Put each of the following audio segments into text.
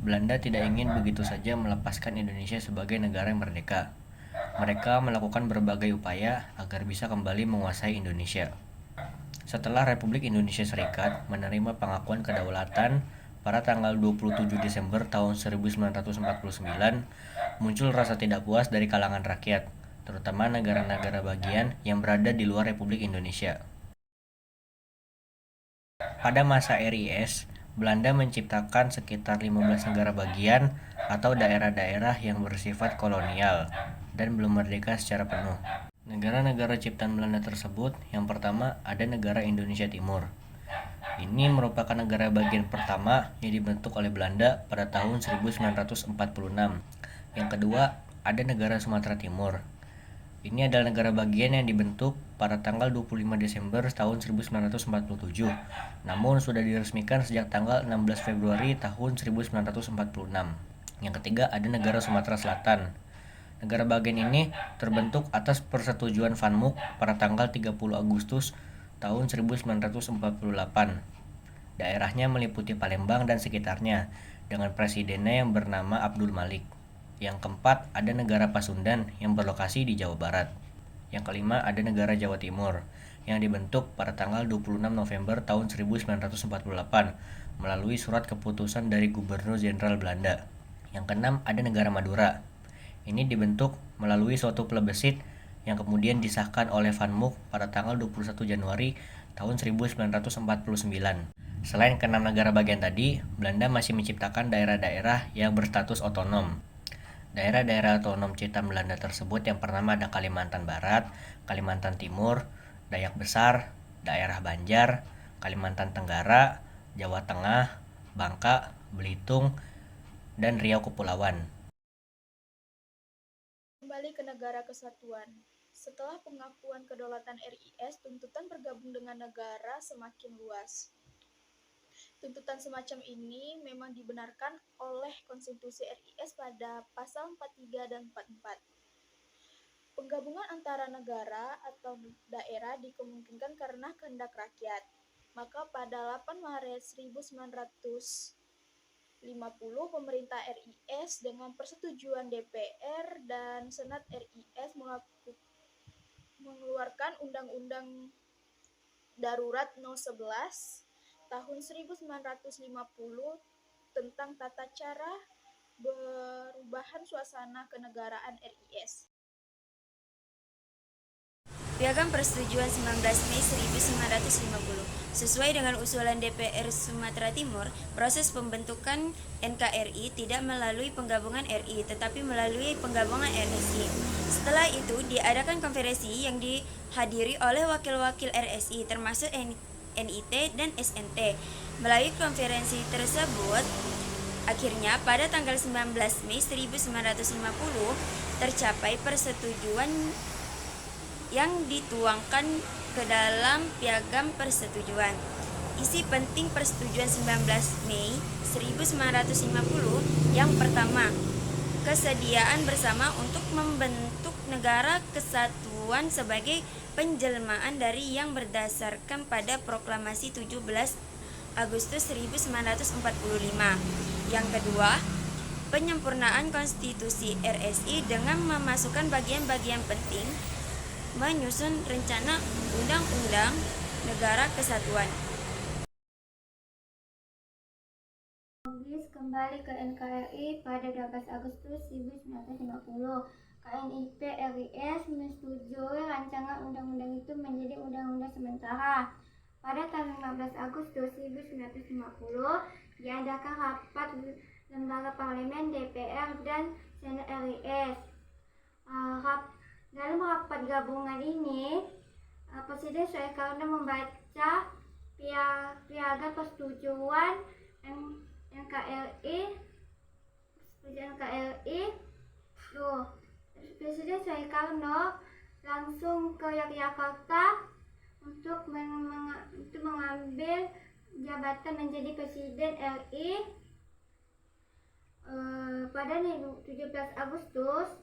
Belanda tidak ingin begitu saja melepaskan Indonesia sebagai negara yang merdeka. Mereka melakukan berbagai upaya agar bisa kembali menguasai Indonesia. Setelah Republik Indonesia Serikat menerima pengakuan kedaulatan pada tanggal 27 Desember tahun 1949, muncul rasa tidak puas dari kalangan rakyat, terutama negara-negara bagian yang berada di luar Republik Indonesia. Pada masa RIS, Belanda menciptakan sekitar 15 negara bagian atau daerah-daerah yang bersifat kolonial dan belum merdeka secara penuh. Negara-negara ciptaan Belanda tersebut, yang pertama ada negara Indonesia Timur. Ini merupakan negara bagian pertama yang dibentuk oleh Belanda pada tahun 1946. Yang kedua ada negara Sumatera Timur. Ini adalah negara bagian yang dibentuk pada tanggal 25 Desember tahun 1947, namun sudah diresmikan sejak tanggal 16 Februari tahun 1946. Yang ketiga ada negara Sumatera Selatan. Negara bagian ini terbentuk atas persetujuan Van Mook pada tanggal 30 Agustus tahun 1948. Daerahnya meliputi Palembang dan sekitarnya, dengan presidennya yang bernama Abdul Malik. Yang keempat ada negara Pasundan yang berlokasi di Jawa Barat. Yang kelima ada negara Jawa Timur yang dibentuk pada tanggal 26 November tahun 1948 melalui surat keputusan dari Gubernur Jenderal Belanda. Yang keenam ada negara Madura. Ini dibentuk melalui suatu plebisit yang kemudian disahkan oleh Van Mook pada tanggal 21 Januari tahun 1949. Selain keenam negara bagian tadi, Belanda masih menciptakan daerah-daerah yang berstatus otonom. Daerah-daerah otonom ciptaan Belanda tersebut yang pertama ada Kalimantan Barat, Kalimantan Timur, Dayak Besar, Daerah Banjar, Kalimantan Tenggara, Jawa Tengah, Bangka, Belitung, dan Riau Kepulauan. Kembali ke negara kesatuan. Setelah pengakuan kedaulatan RIS, tuntutan bergabung dengan negara semakin luas. Tuntutan semacam ini memang dibenarkan oleh Konstitusi RIS pada pasal 43 dan 44. Penggabungan antara negara atau daerah dikemungkinkan karena kehendak rakyat. Maka pada 8 Maret 1950, pemerintah RIS dengan persetujuan DPR dan Senat RIS mengeluarkan Undang-Undang Darurat No. 11 tahun 1950 tentang tata cara perubahan suasana kenegaraan RIS. Piagam Persetujuan 19 Mei 1950. Sesuai dengan usulan DPR Sumatera Timur, proses pembentukan NKRI tidak melalui penggabungan RI, tetapi melalui penggabungan RSI. Setelah itu, diadakan konferensi yang dihadiri oleh wakil-wakil RSI, termasuk NIT dan SNT. Melalui konferensi tersebut, akhirnya pada tanggal 19 Mei 1950, tercapai persetujuan yang dituangkan ke dalam Piagam Persetujuan. Isi penting Persetujuan 19 Mei 1950 yang pertama, kesediaan bersama untuk membentuk negara kesatuan sebagai penjelmaan dari yang berdasarkan pada Proklamasi 17 Agustus 1945. Yang kedua, penyempurnaan konstitusi RSI dengan memasukkan bagian-bagian penting menyusun rencana undang-undang negara kesatuan. Kembali ke NKRI pada 12 Agustus 1950. KNIP RIS menyetujui rancangan undang-undang itu menjadi undang-undang sementara. Pada tanggal 15 Agustus 1950 diadakan rapat lembaga parlemen DPR dan Senat RIS. Dalam rapat gabungan ini, Presiden Soekarno membaca piagam persetujuan NKRI. Presiden Soekarno langsung ke Yogyakarta untuk mengambil jabatan menjadi Presiden RI. Pada 17 Agustus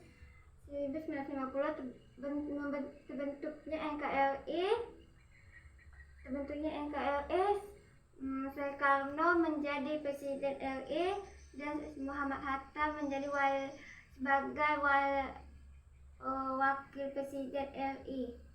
1950 terbentuknya NKRI. Soekarno menjadi Presiden RI dan Muhammad Hatta menjadi sebagai wakil presiden RI.